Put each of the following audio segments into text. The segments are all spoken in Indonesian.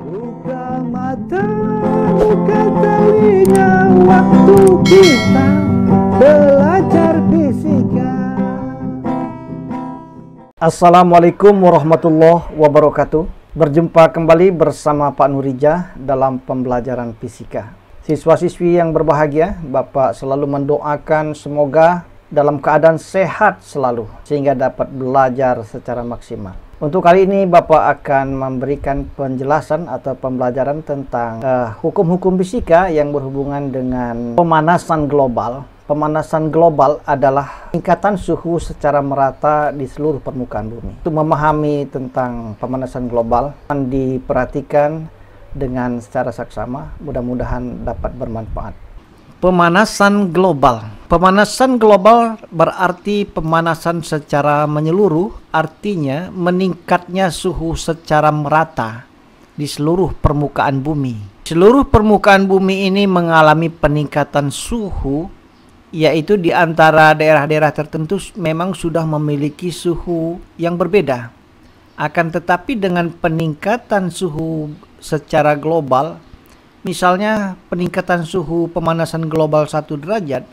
Buka mata, buka telinga, waktu kita belajar fisika. Assalamualaikum warahmatullahi wabarakatuh. Berjumpa kembali bersama Pak Nurijah dalam pembelajaran fisika. Siswa-siswi yang berbahagia, Bapak selalu mendoakan semoga dalam keadaan sehat selalu sehingga dapat belajar secara maksimal. Untuk kali ini Bapak akan memberikan penjelasan atau pembelajaran tentang hukum-hukum fisika yang berhubungan dengan pemanasan global. Pemanasan global adalah peningkatan suhu secara merata di seluruh permukaan bumi. Untuk memahami tentang pemanasan global, diperhatikan dengan secara saksama, mudah-mudahan dapat bermanfaat. Pemanasan global. Pemanasan global berarti pemanasan secara menyeluruh, artinya meningkatnya suhu secara merata di seluruh permukaan bumi. Seluruh permukaan bumi ini mengalami peningkatan suhu, yaitu di antara daerah-daerah tertentu memang sudah memiliki suhu yang berbeda. Akan tetapi dengan peningkatan suhu secara global, misalnya peningkatan suhu pemanasan global 1 derajat,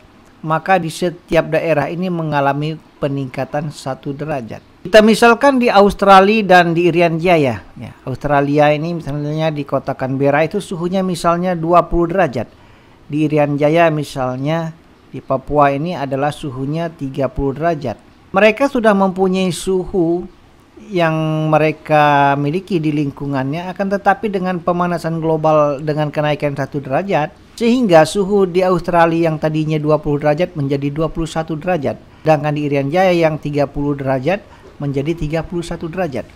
maka di setiap daerah ini mengalami peningkatan 1 derajat. Kita misalkan di Australia dan di Irian Jaya. Ya, Australia ini misalnya di kota Canberra itu suhunya misalnya 20 derajat. Di Irian Jaya misalnya di Papua ini adalah suhunya 30 derajat. Mereka sudah mempunyai suhu yang mereka miliki di lingkungannya, akan tetapi dengan pemanasan global dengan kenaikan 1 derajat, sehingga suhu di Australia yang tadinya 20 derajat menjadi 21 derajat, sedangkan di Irian Jaya yang 30 derajat menjadi 31 derajat.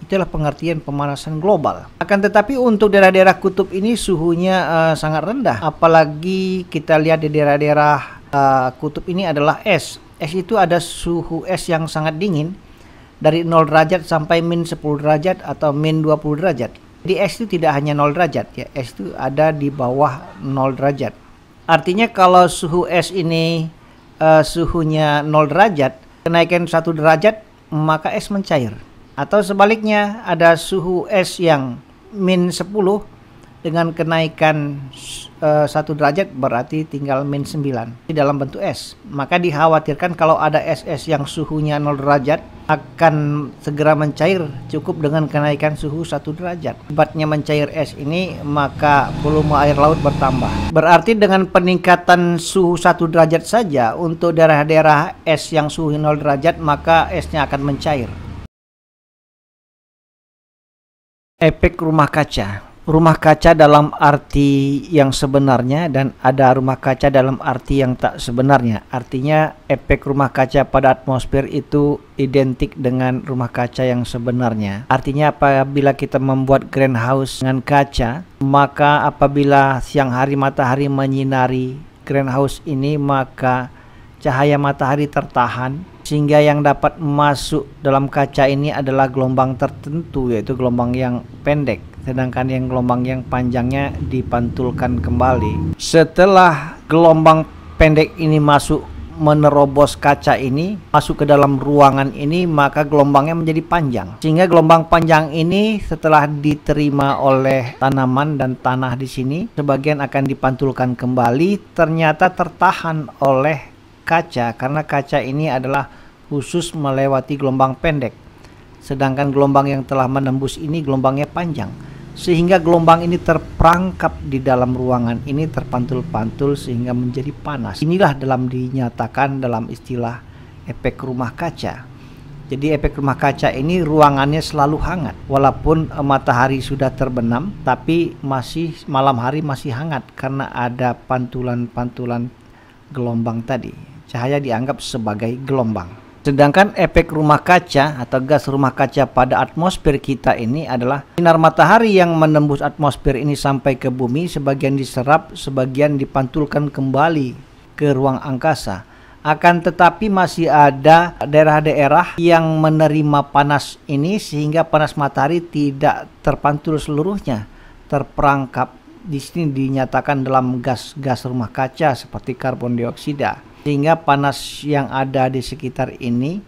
Itulah pengertian pemanasan global. Akan tetapi untuk daerah-daerah kutub ini suhunya sangat rendah, apalagi kita lihat di daerah-daerah kutub ini adalah es. Es itu ada suhu es yang sangat dingin, dari 0 derajat sampai min 10 derajat atau min 20 derajat. Di es itu tidak hanya 0 derajat ya, es itu ada di bawah 0 derajat. Artinya kalau suhu es ini suhunya 0 derajat, kenaikan 1 derajat maka es mencair. Atau sebaliknya ada suhu es yang min 10 dengan kenaikan 1 derajat berarti tinggal min 9 di dalam bentuk es. Maka dikhawatirkan kalau ada es-es yang suhunya 0 derajat akan segera mencair cukup dengan kenaikan suhu 1 derajat. Akibatnya mencair es ini maka volume air laut bertambah. Berarti dengan peningkatan suhu 1 derajat saja untuk daerah-daerah es yang suhu 0 derajat maka esnya akan mencair. Efek rumah kaca. Rumah kaca dalam arti yang sebenarnya dan ada rumah kaca dalam arti yang tak sebenarnya. Artinya efek rumah kaca pada atmosfer itu identik dengan rumah kaca yang sebenarnya. Artinya apabila kita membuat greenhouse dengan kaca, maka apabila siang hari matahari menyinari greenhouse ini, maka cahaya matahari tertahan sehingga yang dapat masuk dalam kaca ini adalah gelombang tertentu, yaitu gelombang yang pendek. Sedangkan yang gelombang yang panjangnya dipantulkan kembali. Setelah gelombang pendek ini masuk menerobos kaca ini, masuk ke dalam ruangan ini, maka gelombangnya menjadi panjang. Sehingga gelombang panjang ini setelah diterima oleh tanaman dan tanah di sini, sebagian akan dipantulkan kembali, ternyata tertahan oleh kaca karena kaca ini adalah khusus melewati gelombang pendek. Sedangkan gelombang yang telah menembus ini gelombangnya panjang, sehingga gelombang ini terperangkap di dalam ruangan ini, terpantul-pantul sehingga menjadi panas. Inilah dalam dinyatakan dalam istilah efek rumah kaca. Jadi efek rumah kaca ini ruangannya selalu hangat, walaupun matahari sudah terbenam, tapi masih malam hari masih hangat karena ada pantulan-pantulan gelombang tadi. Cahaya dianggap sebagai gelombang. Sedangkan efek rumah kaca atau gas rumah kaca pada atmosfer kita ini adalah sinar matahari yang menembus atmosfer ini sampai ke bumi, sebagian diserap, sebagian dipantulkan kembali ke ruang angkasa. Akan tetapi masih ada daerah-daerah yang menerima panas ini sehingga panas matahari tidak terpantul seluruhnya, terperangkap. Di sini dinyatakan dalam gas-gas rumah kaca seperti karbon dioksida. Sehingga panas yang ada di sekitar ini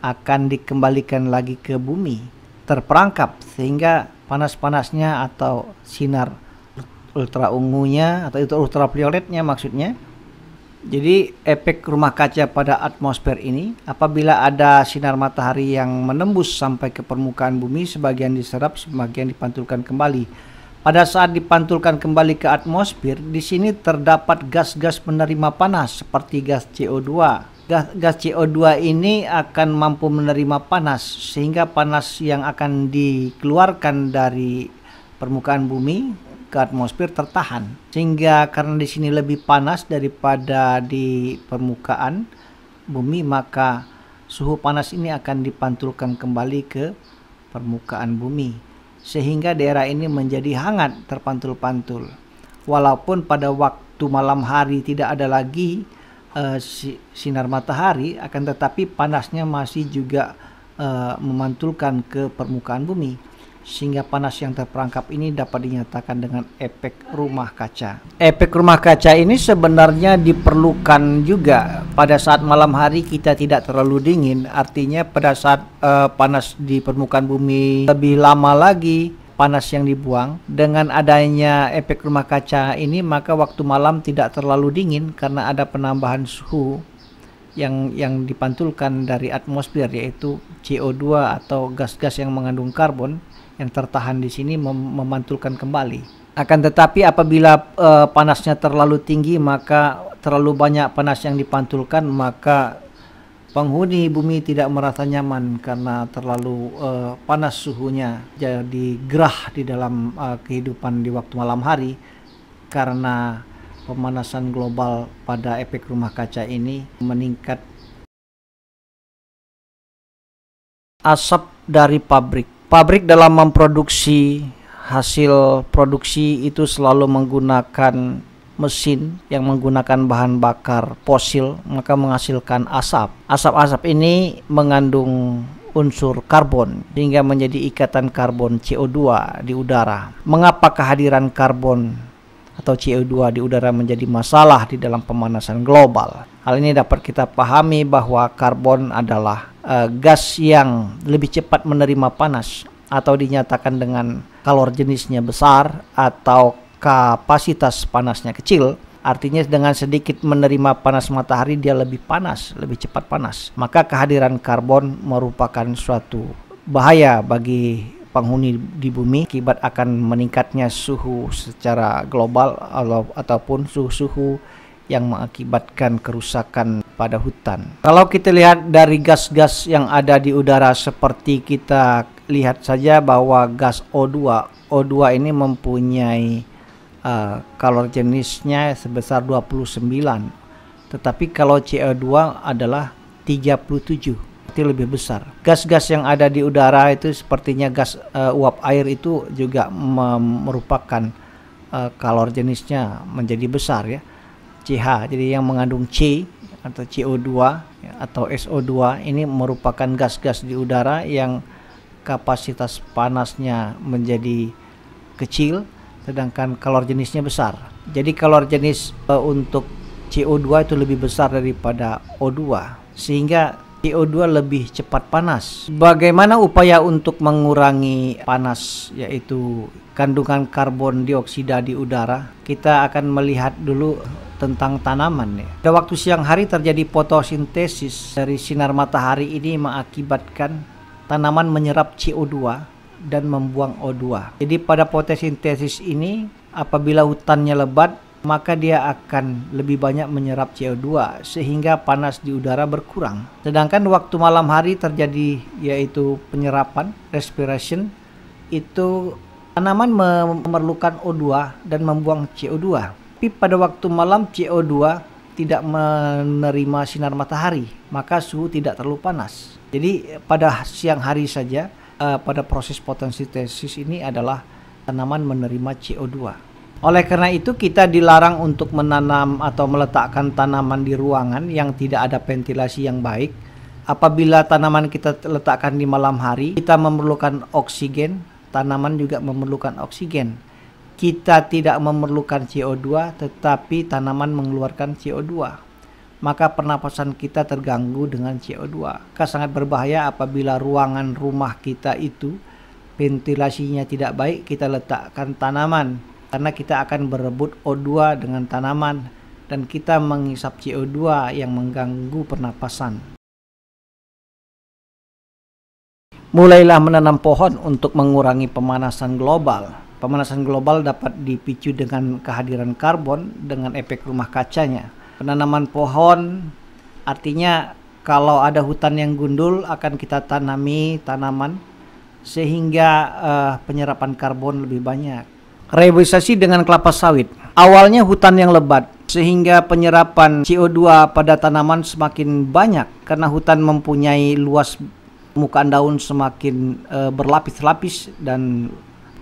akan dikembalikan lagi ke bumi, terperangkap, sehingga panas-panasnya atau sinar ultra ungunya atau itu ultravioletnya maksudnya. Jadi efek rumah kaca pada atmosfer ini, apabila ada sinar matahari yang menembus sampai ke permukaan bumi, sebagian diserap, sebagian dipantulkan kembali. Pada saat dipantulkan kembali ke atmosfer, di sini terdapat gas-gas penerima panas seperti gas CO2. Gas CO2 ini akan mampu menerima panas, sehingga panas yang akan dikeluarkan dari permukaan bumi ke atmosfer tertahan, sehingga karena di sini lebih panas daripada di permukaan bumi, maka suhu panas ini akan dipantulkan kembali ke permukaan bumi, sehingga daerah ini menjadi hangat terpantul-pantul. Walaupun pada waktu malam hari tidak ada lagi sinar matahari, akan tetapi panasnya masih juga memantulkan ke permukaan bumi, sehingga panas yang terperangkap ini dapat dinyatakan dengan efek rumah kaca. Efek rumah kaca ini sebenarnya diperlukan juga pada saat malam hari kita tidak terlalu dingin. Artinya pada saat panas di permukaan bumi lebih lama lagi panas yang dibuang, dengan adanya efek rumah kaca ini maka waktu malam tidak terlalu dingin karena ada penambahan suhu yang dipantulkan dari atmosfer, yaitu CO2 atau gas-gas yang mengandung karbon yang tertahan di sini memantulkan kembali. Akan tetapi apabila panasnya terlalu tinggi, maka terlalu banyak panas yang dipantulkan, maka penghuni bumi tidak merasa nyaman karena terlalu panas suhunya. Jadi gerah di dalam kehidupan di waktu malam hari karena pemanasan global pada efek rumah kaca ini meningkat. Asap dari pabrik. Pabrik dalam memproduksi hasil produksi itu selalu menggunakan mesin yang menggunakan bahan bakar fosil, maka menghasilkan asap. Asap-asap ini mengandung unsur karbon sehingga menjadi ikatan karbon CO2 di udara. Mengapa kehadiran karbon atau CO2 di udara menjadi masalah di dalam pemanasan global? Hal ini dapat kita pahami bahwa karbon adalah gas yang lebih cepat menerima panas atau dinyatakan dengan kalor jenisnya besar atau kapasitas panasnya kecil. Artinya dengan sedikit menerima panas matahari dia lebih panas, lebih cepat panas. Maka kehadiran karbon merupakan suatu bahaya bagi penghuni di bumi akibat akan meningkatnya suhu secara global ataupun suhu-suhu yang mengakibatkan kerusakan pada hutan. Kalau kita lihat dari gas-gas yang ada di udara, seperti kita lihat saja bahwa gas O2 ini mempunyai kalor jenisnya sebesar 29, tetapi kalau CO2 adalah 37, itu lebih besar. Gas-gas yang ada di udara itu sepertinya gas uap air itu juga merupakan kalor jenisnya menjadi besar ya. CH, jadi yang mengandung C atau CO2 atau SO2 ini merupakan gas-gas di udara yang kapasitas panasnya menjadi kecil, sedangkan kalor jenisnya besar. Jadi kalor jenis untuk CO2 itu lebih besar daripada O2, sehingga CO2 lebih cepat panas. Bagaimana upaya untuk mengurangi panas, yaitu kandungan karbon dioksida di udara? Kita akan melihat dulu tentang tanaman ya. Pada waktu siang hari terjadi fotosintesis dari sinar matahari, ini mengakibatkan tanaman menyerap CO2 dan membuang O2. Jadi pada fotosintesis ini apabila hutannya lebat, maka dia akan lebih banyak menyerap CO2 sehingga panas di udara berkurang. Sedangkan waktu malam hari terjadi yaitu penyerapan, respiration, itu tanaman memerlukan O2 dan membuang CO2. Tapi pada waktu malam CO2 tidak menerima sinar matahari, maka suhu tidak terlalu panas. Jadi pada siang hari saja pada proses fotosintesis ini adalah tanaman menerima CO2. Oleh karena itu kita dilarang untuk menanam atau meletakkan tanaman di ruangan yang tidak ada ventilasi yang baik. Apabila tanaman kita letakkan di malam hari, kita memerlukan oksigen, tanaman juga memerlukan oksigen. Kita tidak memerlukan CO2, tetapi tanaman mengeluarkan CO2. Maka pernapasan kita terganggu dengan CO2. Maka sangat berbahaya apabila ruangan rumah kita itu ventilasinya tidak baik, kita letakkan tanaman, karena kita akan berebut O2 dengan tanaman dan kita menghisap CO2 yang mengganggu pernapasan. Mulailah menanam pohon untuk mengurangi pemanasan global. Pemanasan global dapat dipicu dengan kehadiran karbon dengan efek rumah kacanya. Penanaman pohon artinya kalau ada hutan yang gundul akan kita tanami tanaman sehingga penyerapan karbon lebih banyak. Reboisasi dengan kelapa sawit. Awalnya hutan yang lebat sehingga penyerapan CO2 pada tanaman semakin banyak karena hutan mempunyai luas permukaan daun semakin berlapis-lapis dan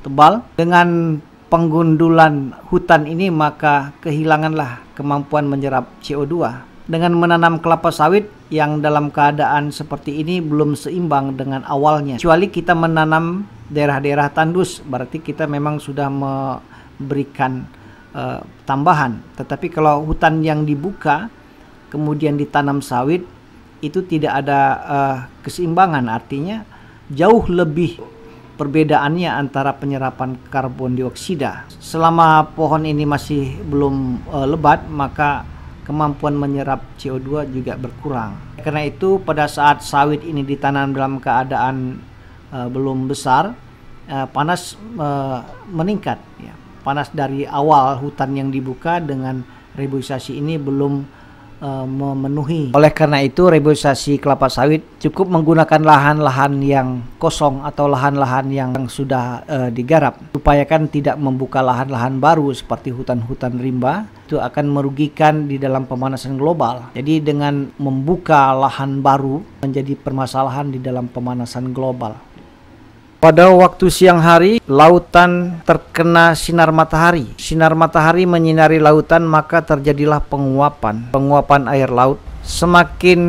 tebal. Dengan penggundulan hutan ini maka kehilanganlah kemampuan menyerap CO2. Dengan menanam kelapa sawit yang dalam keadaan seperti ini belum seimbang dengan awalnya. Kecuali kita menanam daerah-daerah tandus, berarti kita memang sudah memberikan tambahan. Tetapi kalau hutan yang dibuka kemudian ditanam sawit, itu tidak ada keseimbangan, artinya jauh lebih perbedaannya antara penyerapan karbon dioksida. Selama pohon ini masih belum lebat, maka kemampuan menyerap CO2 juga berkurang. Karena itu pada saat sawit ini ditanam dalam keadaan belum besar, panas meningkat. Ya. Panas dari awal hutan yang dibuka dengan reboisasi ini belum memenuhi. Oleh karena itu reboisasi kelapa sawit cukup menggunakan lahan-lahan yang kosong atau lahan-lahan yang sudah digarap. Upayakan tidak membuka lahan-lahan baru seperti hutan-hutan rimba, itu akan merugikan di dalam pemanasan global. Jadi dengan membuka lahan baru menjadi permasalahan di dalam pemanasan global. Pada waktu siang hari, lautan terkena sinar matahari. Sinar matahari menyinari lautan, maka terjadilah penguapan air laut. Semakin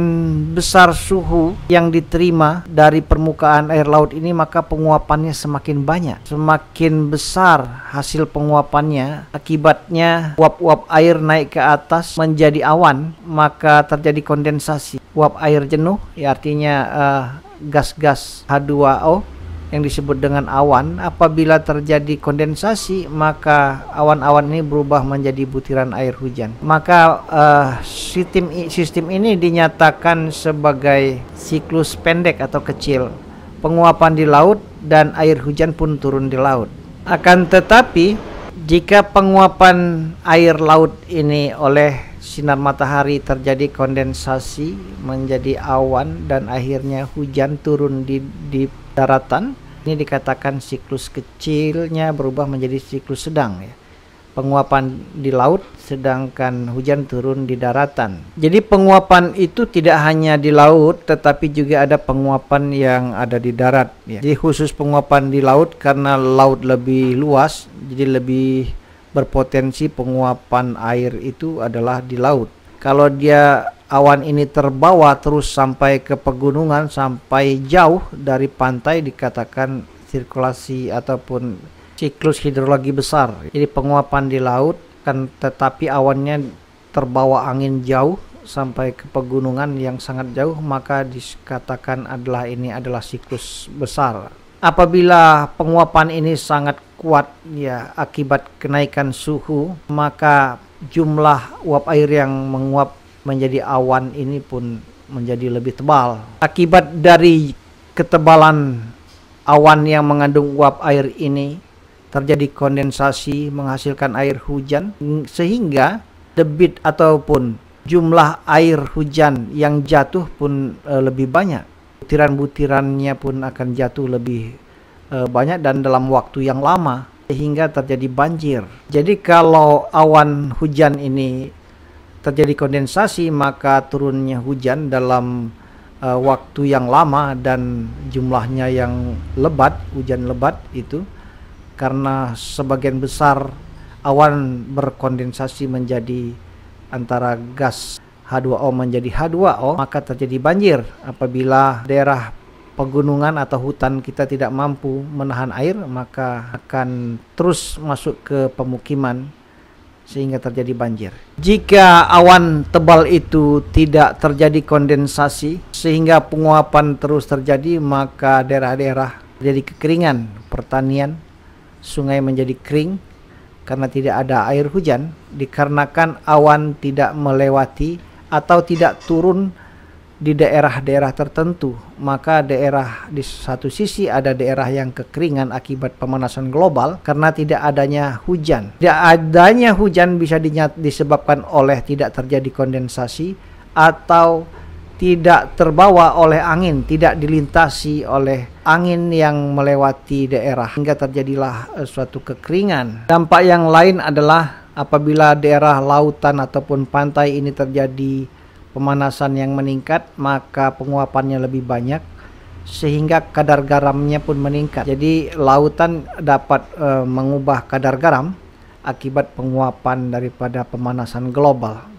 besar suhu yang diterima dari permukaan air laut ini, maka penguapannya semakin banyak. Semakin besar hasil penguapannya, akibatnya uap-uap air naik ke atas menjadi awan, maka terjadi kondensasi. Uap air jenuh, ya artinya gas-gas H2O, yang disebut dengan awan. Apabila terjadi kondensasi, maka awan-awan ini berubah menjadi butiran air hujan. Maka sistem ini dinyatakan sebagai siklus pendek atau kecil. Penguapan di laut dan air hujan pun turun di laut. Akan tetapi jika penguapan air laut ini oleh sinar matahari terjadi kondensasi menjadi awan dan akhirnya hujan turun di daratan, ini dikatakan siklus kecilnya berubah menjadi siklus sedang, ya. Penguapan di laut sedangkan hujan turun di daratan. Jadi penguapan itu tidak hanya di laut tetapi juga ada penguapan yang ada di darat, ya. Jadi khusus penguapan di laut karena laut lebih luas, jadi lebih berpotensi penguapan air itu adalah di laut. Kalau dia awan ini terbawa terus sampai ke pegunungan, sampai jauh dari pantai, dikatakan sirkulasi ataupun siklus hidrologi besar. Jadi penguapan di laut kan, tetapi awannya terbawa angin jauh sampai ke pegunungan yang sangat jauh, maka dikatakan ini adalah siklus besar. Apabila penguapan ini sangat kuat, ya, akibat kenaikan suhu, maka jumlah uap air yang menguap menjadi awan ini pun menjadi lebih tebal. Akibat dari ketebalan awan yang mengandung uap air ini, terjadi kondensasi menghasilkan air hujan, sehingga debit ataupun jumlah air hujan yang jatuh pun lebih banyak. Butiran-butirannya pun akan jatuh lebih banyak dan dalam waktu yang lama, sehingga terjadi banjir. Jadi kalau awan hujan ini terjadi kondensasi, maka turunnya hujan dalam waktu yang lama dan jumlahnya yang lebat, hujan lebat itu, karena sebagian besar awan berkondensasi menjadi antara gas H2O menjadi H2O, maka terjadi banjir. Apabila daerah pegunungan atau hutan kita tidak mampu menahan air, maka akan terus masuk ke pemukiman sehingga terjadi banjir. Jika awan tebal itu tidak terjadi kondensasi sehingga penguapan terus terjadi, maka daerah-daerah Jadi kekeringan pertanian, sungai menjadi kering karena tidak ada air hujan, dikarenakan awan tidak melewati atau tidak turun di daerah-daerah tertentu. Maka daerah di satu sisi ada daerah yang kekeringan akibat pemanasan global karena tidak adanya hujan. Tidak adanya hujan bisa disebabkan oleh tidak terjadi kondensasi atau tidak terbawa oleh angin, tidak dilintasi oleh angin yang melewati daerah, hingga terjadilah suatu kekeringan. Dampak yang lain adalah apabila daerah lautan ataupun pantai ini terjadi pemanasan yang meningkat, maka penguapannya lebih banyak sehingga kadar garamnya pun meningkat. Jadi lautan dapat mengubah kadar garam akibat penguapan daripada pemanasan global.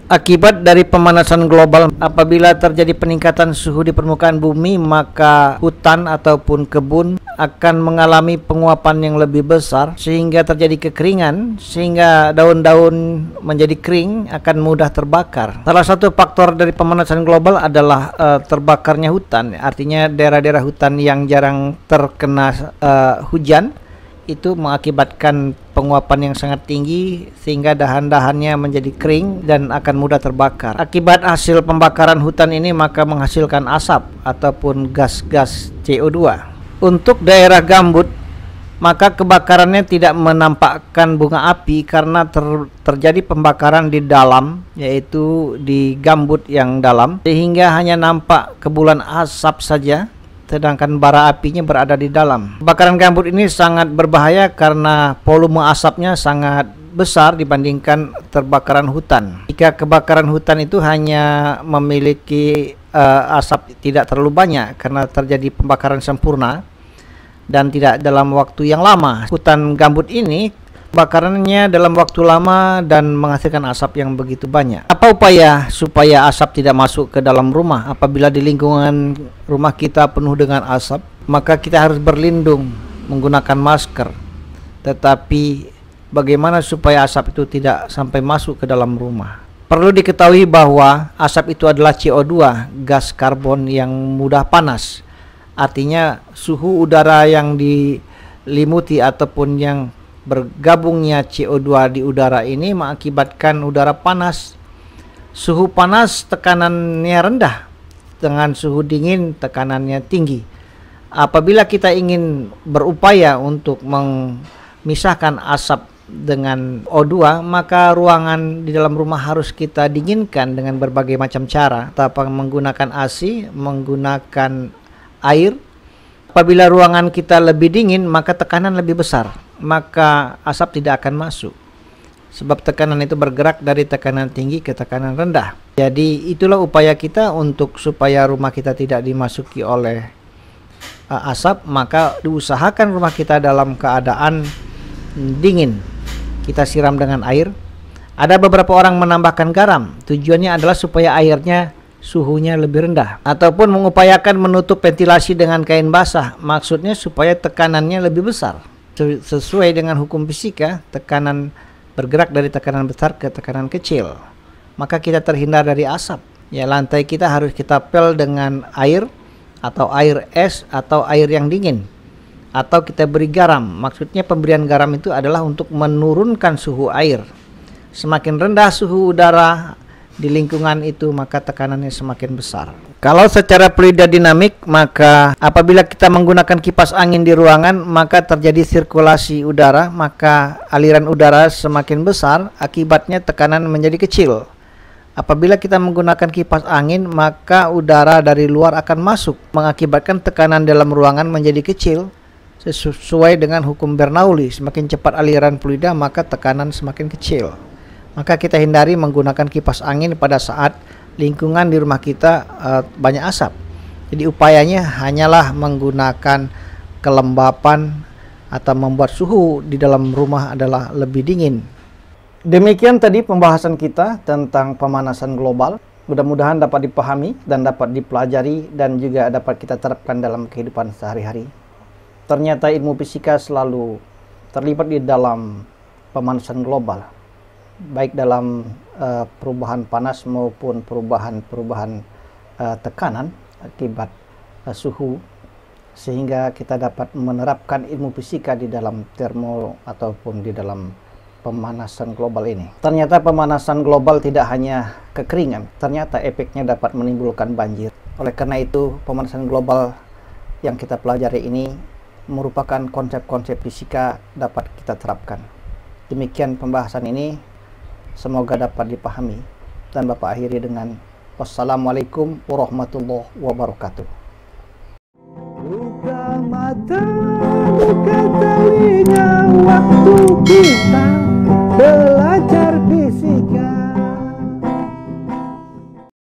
Akibat dari pemanasan global, apabila terjadi peningkatan suhu di permukaan bumi, maka hutan ataupun kebun akan mengalami penguapan yang lebih besar sehingga terjadi kekeringan, sehingga daun-daun menjadi kering, akan mudah terbakar. Salah satu faktor dari pemanasan global adalah terbakarnya hutan. Artinya daerah-daerah hutan yang jarang terkena hujan itu mengakibatkan penguapan yang sangat tinggi sehingga dahan-dahannya menjadi kering dan akan mudah terbakar. Akibat hasil pembakaran hutan ini maka menghasilkan asap ataupun gas-gas CO2. Untuk daerah gambut, maka kebakarannya tidak menampakkan bunga api karena terjadi pembakaran di dalam, yaitu di gambut yang dalam, sehingga hanya nampak kepulan asap saja, sedangkan bara apinya berada di dalam. Kebakaran gambut ini sangat berbahaya karena volume asapnya sangat besar dibandingkan terbakaran hutan. Jika kebakaran hutan itu hanya memiliki asap tidak terlalu banyak karena terjadi pembakaran sempurna dan tidak dalam waktu yang lama. Hutan gambut ini bakarannya dalam waktu lama dan menghasilkan asap yang begitu banyak. Apa upaya supaya asap tidak masuk ke dalam rumah? Apabila di lingkungan rumah kita penuh dengan asap, maka kita harus berlindung menggunakan masker. Tetapi bagaimana supaya asap itu tidak sampai masuk ke dalam rumah? Perlu diketahui bahwa asap itu adalah CO2, gas karbon yang mudah panas. Artinya suhu udara yang dilimuti ataupun yang bergabungnya CO2 di udara ini mengakibatkan udara panas. Suhu panas tekanannya rendah, dengan suhu dingin tekanannya tinggi. Apabila kita ingin berupaya untuk memisahkan asap dengan O2, maka ruangan di dalam rumah harus kita dinginkan dengan berbagai macam cara, tanpa menggunakan AC, menggunakan air. Apabila ruangan kita lebih dingin, maka tekanan lebih besar, maka asap tidak akan masuk. Sebab tekanan itu bergerak dari tekanan tinggi ke tekanan rendah. Jadi itulah upaya kita untuk supaya rumah kita tidak dimasuki oleh asap, maka diusahakan rumah kita dalam keadaan dingin. Kita siram dengan air. Ada beberapa orang menambahkan garam. Tujuannya adalah supaya airnya suhunya lebih rendah, ataupun mengupayakan menutup ventilasi dengan kain basah. Maksudnya supaya tekanannya lebih besar. Sesuai dengan hukum fisika, tekanan bergerak dari tekanan besar ke tekanan kecil, maka kita terhindar dari asap. Ya, lantai kita harus kita pel dengan air atau air es atau air yang dingin, atau kita beri garam. Maksudnya pemberian garam itu adalah untuk menurunkan suhu air. Semakin rendah suhu udara di lingkungan itu, maka tekanannya semakin besar. Kalau secara fluida dinamik, maka apabila kita menggunakan kipas angin di ruangan, maka terjadi sirkulasi udara, maka aliran udara semakin besar, akibatnya tekanan menjadi kecil. Apabila kita menggunakan kipas angin, maka udara dari luar akan masuk, mengakibatkan tekanan dalam ruangan menjadi kecil. Sesuai dengan hukum Bernoulli, semakin cepat aliran fluida, maka tekanan semakin kecil. Maka kita hindari menggunakan kipas angin pada saat lingkungan di rumah kita banyak asap. Jadi upayanya hanyalah menggunakan kelembapan atau membuat suhu di dalam rumah adalah lebih dingin. Demikian tadi pembahasan kita tentang pemanasan global. Mudah-mudahan dapat dipahami dan dapat dipelajari dan juga dapat kita terapkan dalam kehidupan sehari-hari. Ternyata ilmu fisika selalu terlibat di dalam pemanasan global, baik dalam perubahan panas maupun perubahan tekanan akibat suhu, sehingga kita dapat menerapkan ilmu fisika di dalam termo ataupun di dalam pemanasan global ini. Ternyata pemanasan global tidak hanya kekeringan, ternyata efeknya dapat menimbulkan banjir. Oleh karena itu, pemanasan global yang kita pelajari ini merupakan konsep-konsep fisika dapat kita terapkan. Demikian pembahasan ini, semoga dapat dipahami. Dan Bapak akhiri dengan wassalamualaikum warahmatullahi wabarakatuh. Buka mata, buka telinga, waktu kita